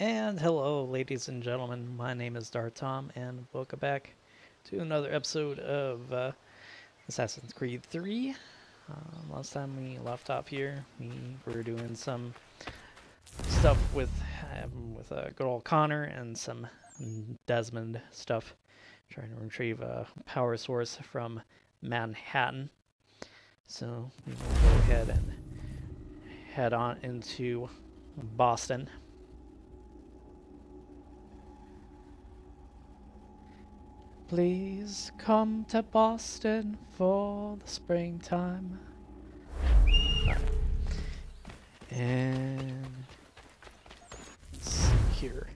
And hello, ladies and gentlemen. My name is DarthTom, and welcome back to another episode of Assassin's Creed 3. Last time we left off here, we were doing some stuff with good old Connor and some Desmond stuff, trying to retrieve a power source from Manhattan. So we will go ahead and head on into Boston. Please come to Boston for the springtime. Right. And let's see here.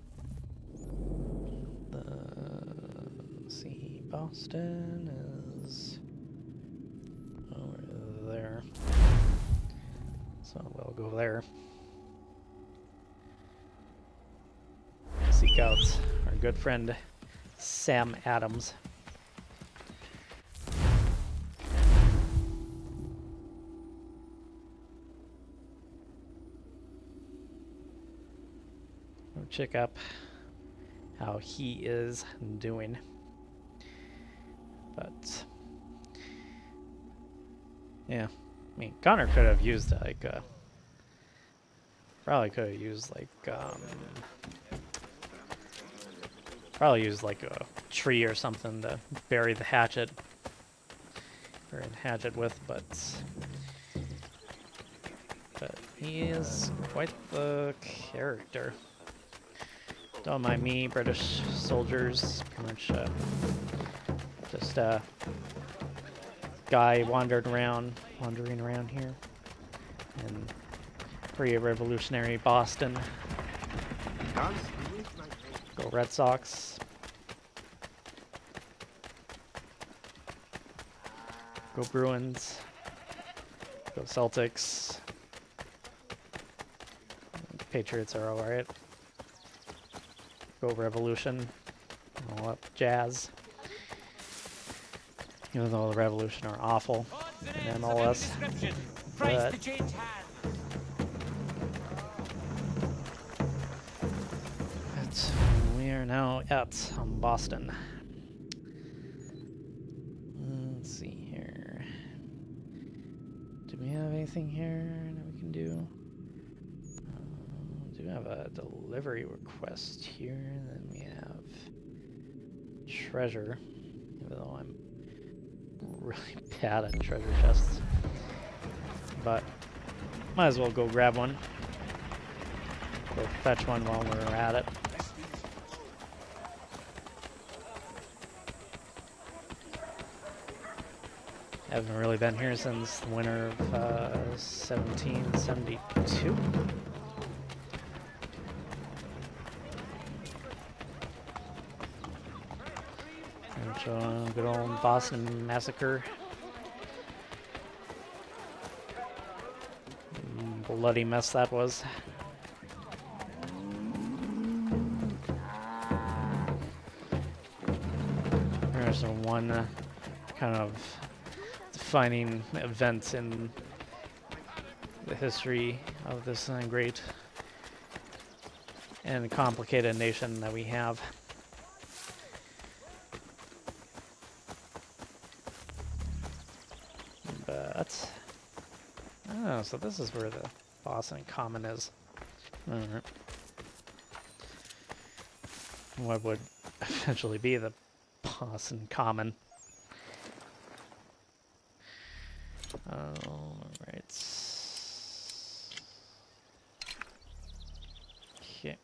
Let's see, Boston is over there. So we'll go there. Seek out our good friend Sam Adams. We'll check up how he is doing. But yeah, I mean, Connor could have used like probably used like a tree or something to bury the hatchet. With, but he is quite the character. Don't mind me, British soldiers. Pretty much just a guy wandering around here in pre-revolutionary Boston. Go Red Sox. Go Bruins. Go Celtics. Patriots are alright. Go Revolution. All up Jazz. Even though the Revolution are awful in MLS. But we are now at Boston. Let's see here. Do we have anything here that we can do? We do have a delivery request here. And then we have treasure, even though I'm really bad at treasure chests. But might as well go grab one. Go fetch one while we're at it. Haven't really been here since the winter of 1772. Good old Boston Massacre. Bloody mess that was. There's one kind of defining event in the history of this great and complicated nation that we have. But oh, so this is where the Boston Common is. Alright. What would eventually be the Boston Common? Alright. Okay.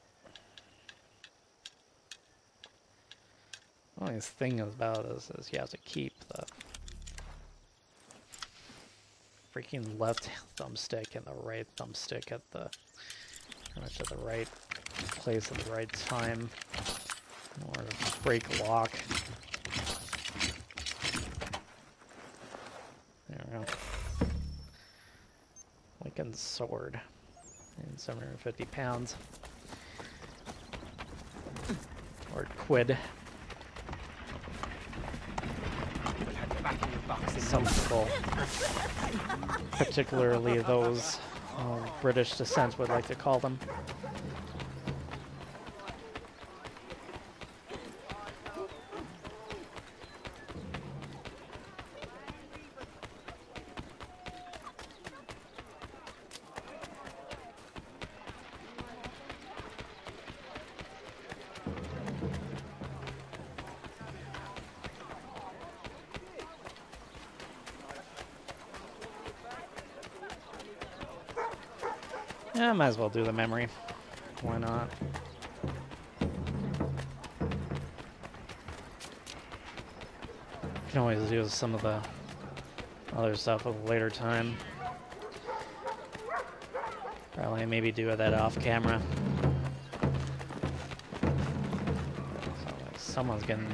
The only thing about this is you have to keep the freaking left thumbstick and the right thumbstick at the pretty much at the right place at the right time in order to break lock. There we go. Lincoln's sword. And 750 pounds. Or quid. Some people, particularly those British descent, would like to call them. Yeah, might as well do the memory. Why not? Can always use some of the other stuff at a later time. Probably maybe do that off camera. Like someone's getting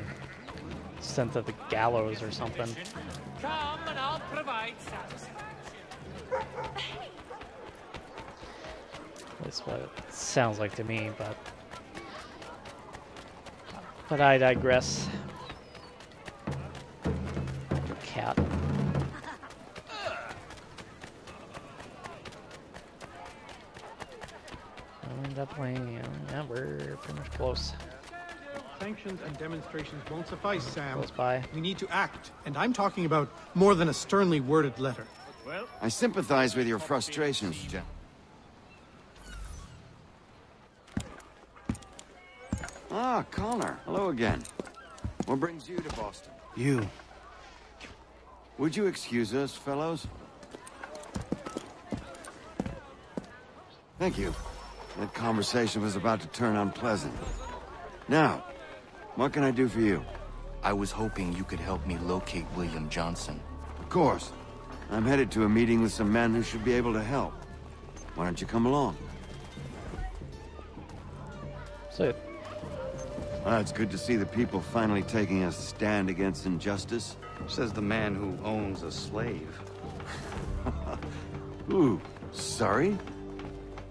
sent to the gallows or something. Come and I'll provide satisfaction. That's what it sounds like to me, but I digress. Cat. Yeah, we're pretty much close. Sanctions and demonstrations won't suffice, Sam. Close by. We need to act, and I'm talking about more than a sternly worded letter. Well, I sympathize with your frustrations, Jen. Ah, Connor. Hello again. What brings you to Boston? You. Would you excuse us, fellows? Thank you. That conversation was about to turn unpleasant. Now, what can I do for you? I was hoping you could help me locate William Johnson. Of course. I'm headed to a meeting with some men who should be able to help. Why don't you come along? So, Well, it's good to see the people finally taking a stand against injustice. Says the man who owns a slave. Ooh, sorry?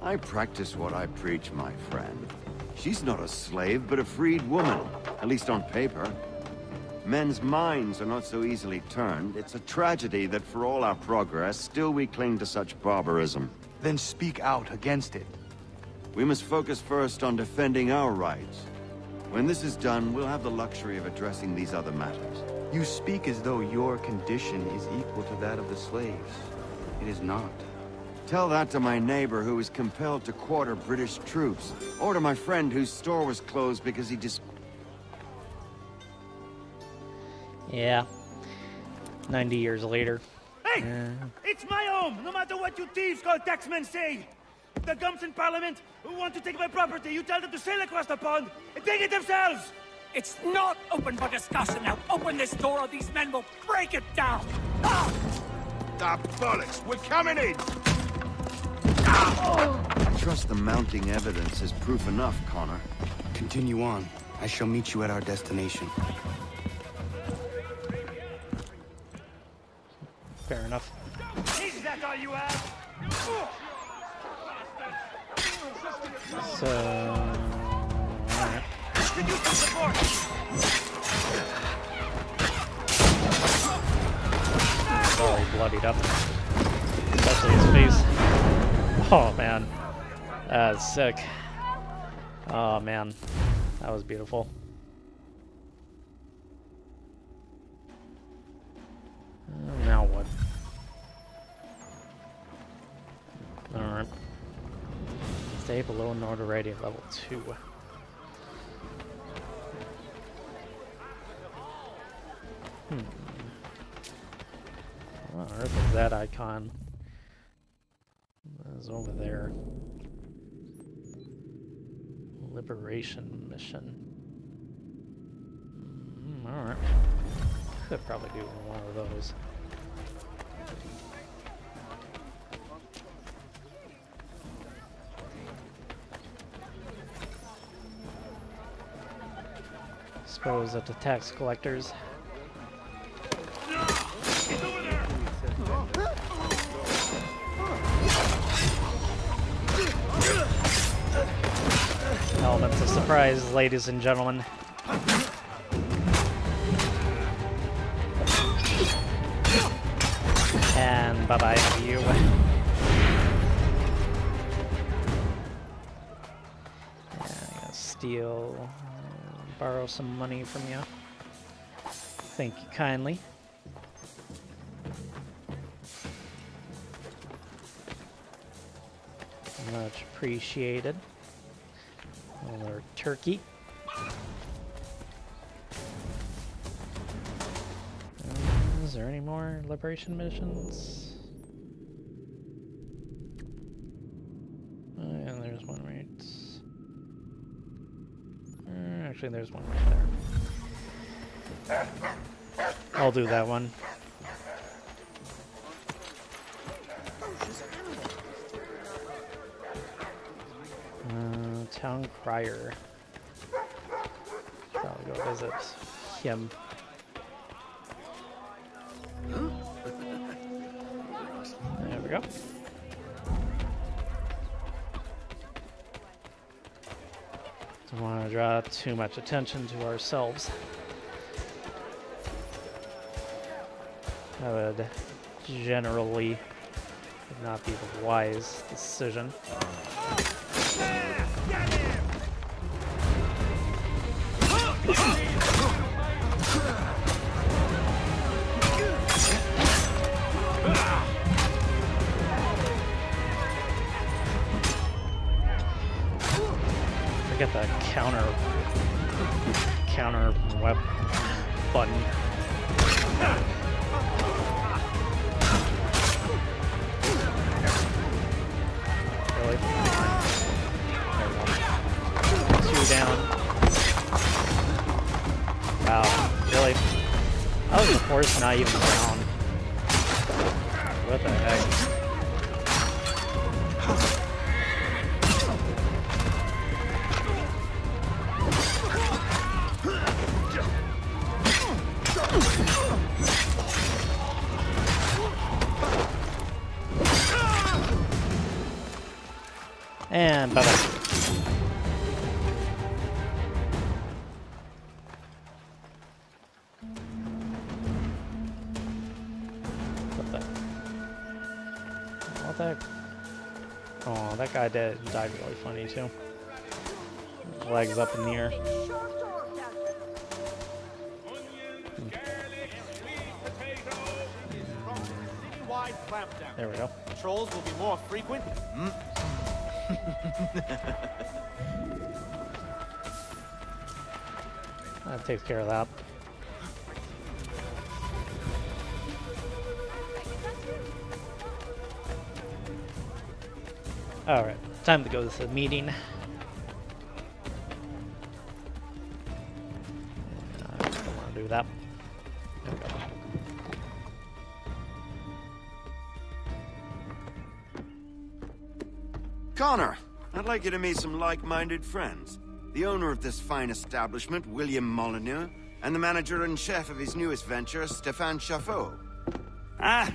I practice what I preach, my friend. She's not a slave, but a freed woman, at least on paper. Men's minds are not so easily turned. It's a tragedy that for all our progress, still we cling to such barbarism. Then speak out against it. We must focus first on defending our rights. When this is done, we'll have the luxury of addressing these other matters. You speak as though your condition is equal to that of the slaves. It is not. Tell that to my neighbor who was compelled to quarter British troops, or to my friend whose store was closed because he just... yeah. 90 years later. Hey! It's my home, no matter what you thieves called taxmen say! The gums in Parliament who want to take my property, you tell them to sail across the pond and take it themselves! it's not open for discussion now. Open this door or these men will break it down. Ah! Ah, bollocks! We're coming in! I trust the mounting evidence is proof enough, Connor. Continue on. I shall meet you at our destination. Fair enough. Is that all you have? So, alright. Can you support? He's already bloodied up. Especially his face. Oh man. That's sick. Oh man. That was beautiful. Now what? Alright. Stay below notoriety level 2. What on earth is that icon? That is over there. Liberation mission. Alright. Could probably do one of those. Suppose that the tax collectors. Elements of surprise, ladies and gentlemen. And bye-bye to you. Yeah, I gotta steal, borrow some money from you. Thank you kindly. Much appreciated. Another turkey. Is there any more liberation missions? Actually, there's one right there. I'll do that one. Town Crier. Probably go visit him. There we go. Don't want to draw too much attention to ourselves. That would generally not be the wise decision. Forget the counter web button. Really? There we go. 2 down. Wow, really? How is the horse not even down? What the heck? And bye-bye. What the? What the heck? Oh, that guy died really funny too. Legs up in the air. There we go. Trolls will be more frequent. That takes care of that. Alright, time to go to the meeting. I don't want to do that. There we go. Connor, I'd like you to meet some like-minded friends. The owner of this fine establishment, William Molyneux, and the manager and chef of his newest venture, Stéphane Chaffeau. Ah,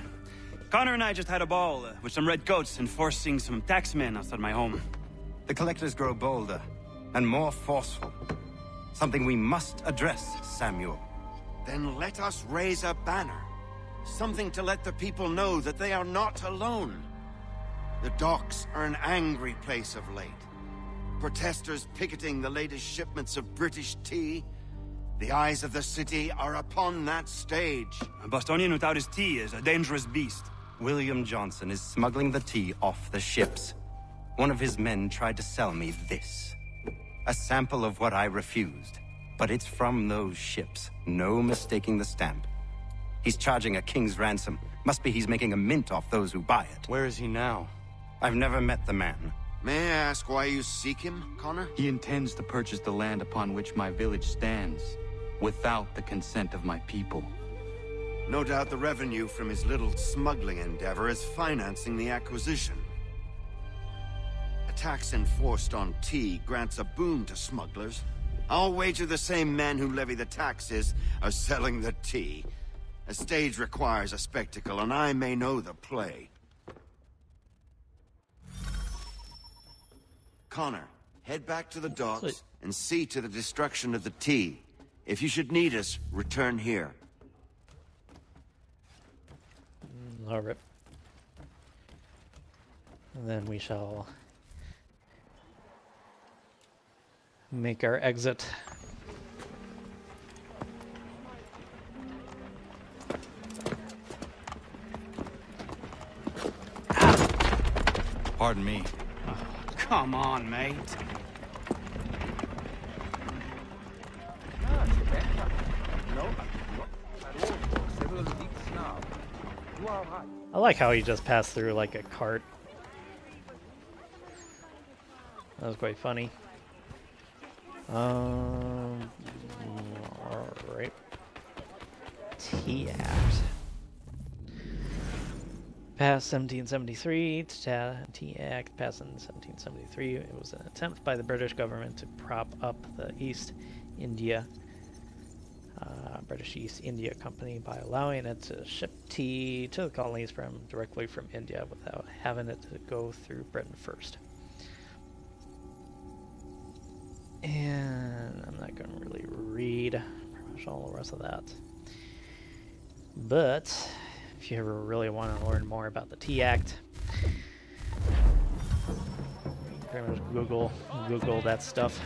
Connor and I just had a ball with some redcoats enforcing some taxmen outside my home. The collectors grow bolder and more forceful. Something we must address, Samuel. Then let us raise a banner. Something to let the people know that they are not alone. The docks are an angry place of late. Protesters picketing the latest shipments of British tea. The eyes of the city are upon that stage. A Bostonian without his tea is a dangerous beast. William Johnson is smuggling the tea off the ships. One of his men tried to sell me this. A sample of what I refused. But it's from those ships. No mistaking the stamp. He's charging a king's ransom. Must be he's making a mint off those who buy it. Where is he now? I've never met the man. May I ask why you seek him, Connor? He intends to purchase the land upon which my village stands, without the consent of my people. No doubt the revenue from his little smuggling endeavor is financing the acquisition. A tax enforced on tea grants a boon to smugglers. I'll wager the same men who levy the taxes are selling the tea. A stage requires a spectacle, and I may know the play. Connor, head back to the docks and see to the destruction of the tea. If you should need us, return here. Alright. And then we shall make our exit. Pardon me. Come on, mate. I like how he just passed through like a cart. That was quite funny. Tea Act. Passed 1773, Tea Act passed in 1773. It was an attempt by the British government to prop up the British East India Company by allowing it to ship tea to the colonies directly from India without having it to go through Britain first. And I'm not going to really read pretty much all the rest of that. But if you ever really want to learn more about the Tea Act, pretty much Google that stuff.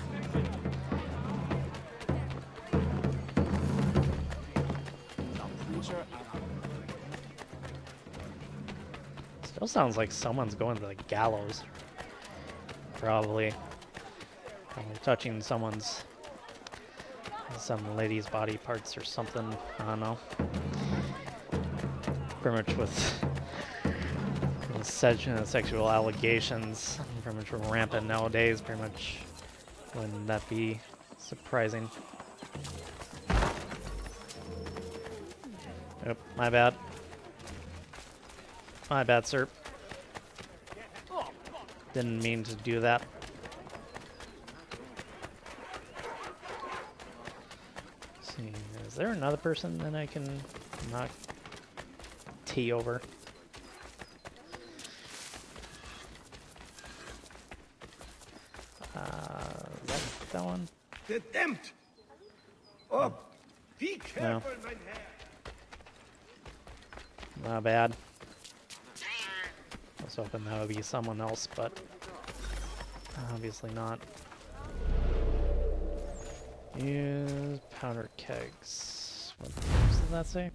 Still sounds like someone's going to the gallows. Probably touching some lady's body parts or something. I don't know. Pretty much with sexual allegations, pretty much rampant nowadays. Pretty much, wouldn't that be surprising? Oh, my bad. My bad, sir. Didn't mean to do that. Let's see, is there another person that I can knock tea over? That one? Verdammt! Oh, be careful, No. mein Herr. Not bad. I was hoping that would be someone else, but obviously not. Use powder kegs. What does that say?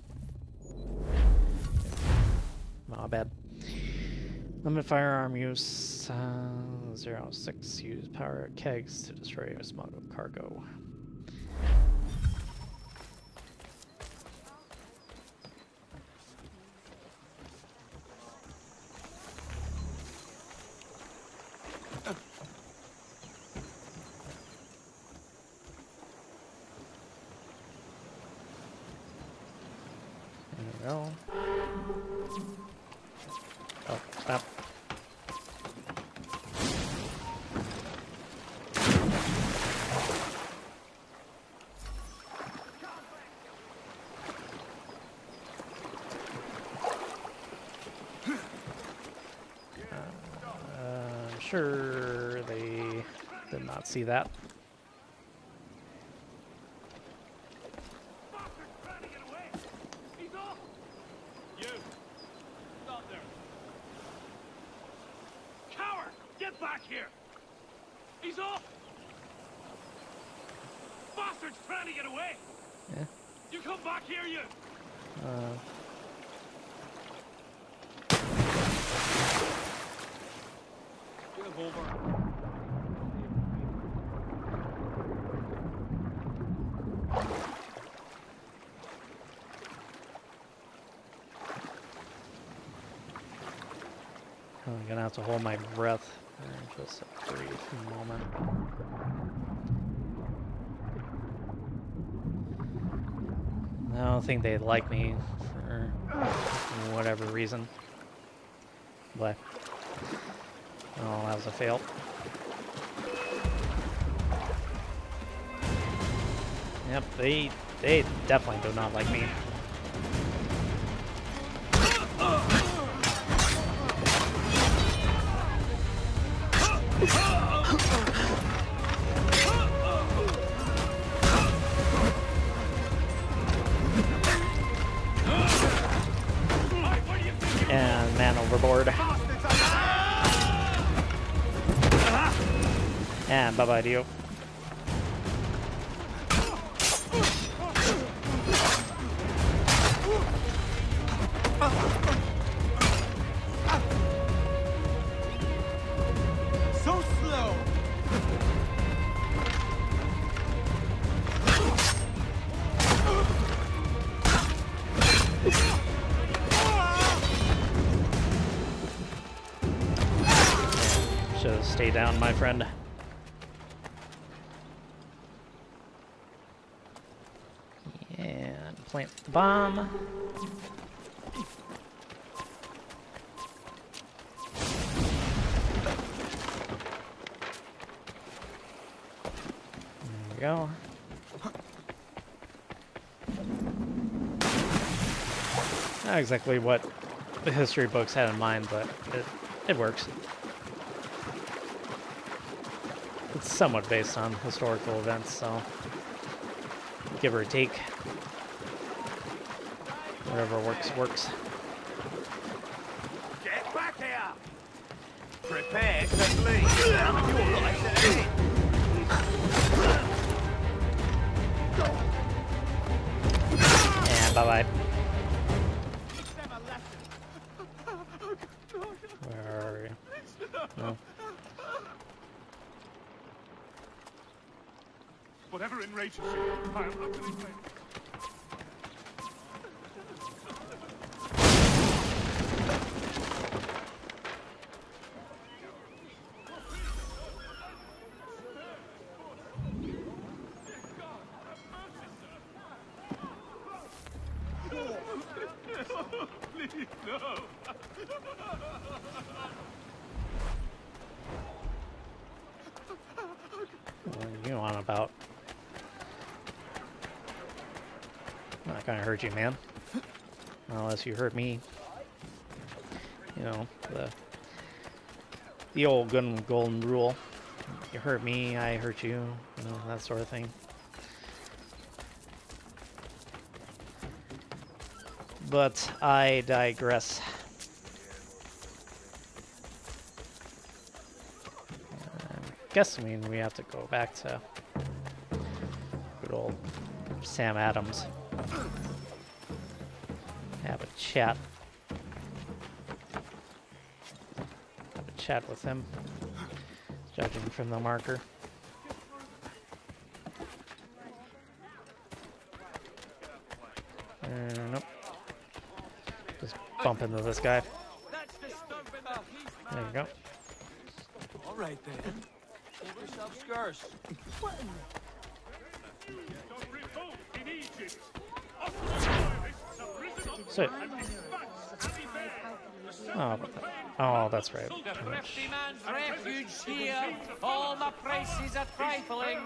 Not bad. Limit firearm use 06. Use powder kegs to destroy or smuggle cargo. There we go. Oh, stop. I'm sure they did not see that. Back here! He's off! Bastard's trying to get away! Yeah. You come back here, you! Give over. I'm gonna have to hold my breath for just a brief moment. I don't think they'd like me for whatever reason, but oh, that was a fail. Yep, they definitely do not like me. And man overboard. And bye-bye to you. So slow! So stay down, my friend. And plant the bomb. There we go. Not exactly what the history books had in mind, but it works. It's somewhat based on historical events, so give or take. Whatever works, works. Get back here! Prepare to bleed. You're right ahead. And bye-bye. Where are you? No. Whatever enrages you, I am not going to blame. Please, no. What are you on about? I'm not gonna hurt you, man. Unless you hurt me. You know, the old golden rule. You hurt me, I hurt you. You know, that sort of thing. But I digress. Guessing we have to go back to good old Sam Adams. Have a chat. Have a chat with him. Judging from the marker. Nope. Just bump into this guy. There you go. All right then. Give yourself scarce. So, oh, that's right. The thrifty man's refuge here. All the prices are trifling.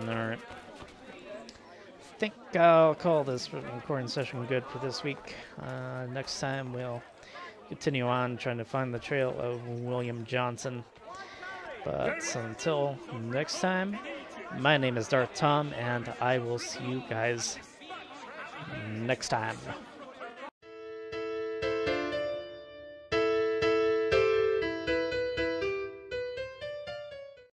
Alright. I think I'll call this recording session good for this week. Next time we'll continue on trying to find the trail of William Johnson. But until next time, my name is DarthTom, and I will see you guys next time.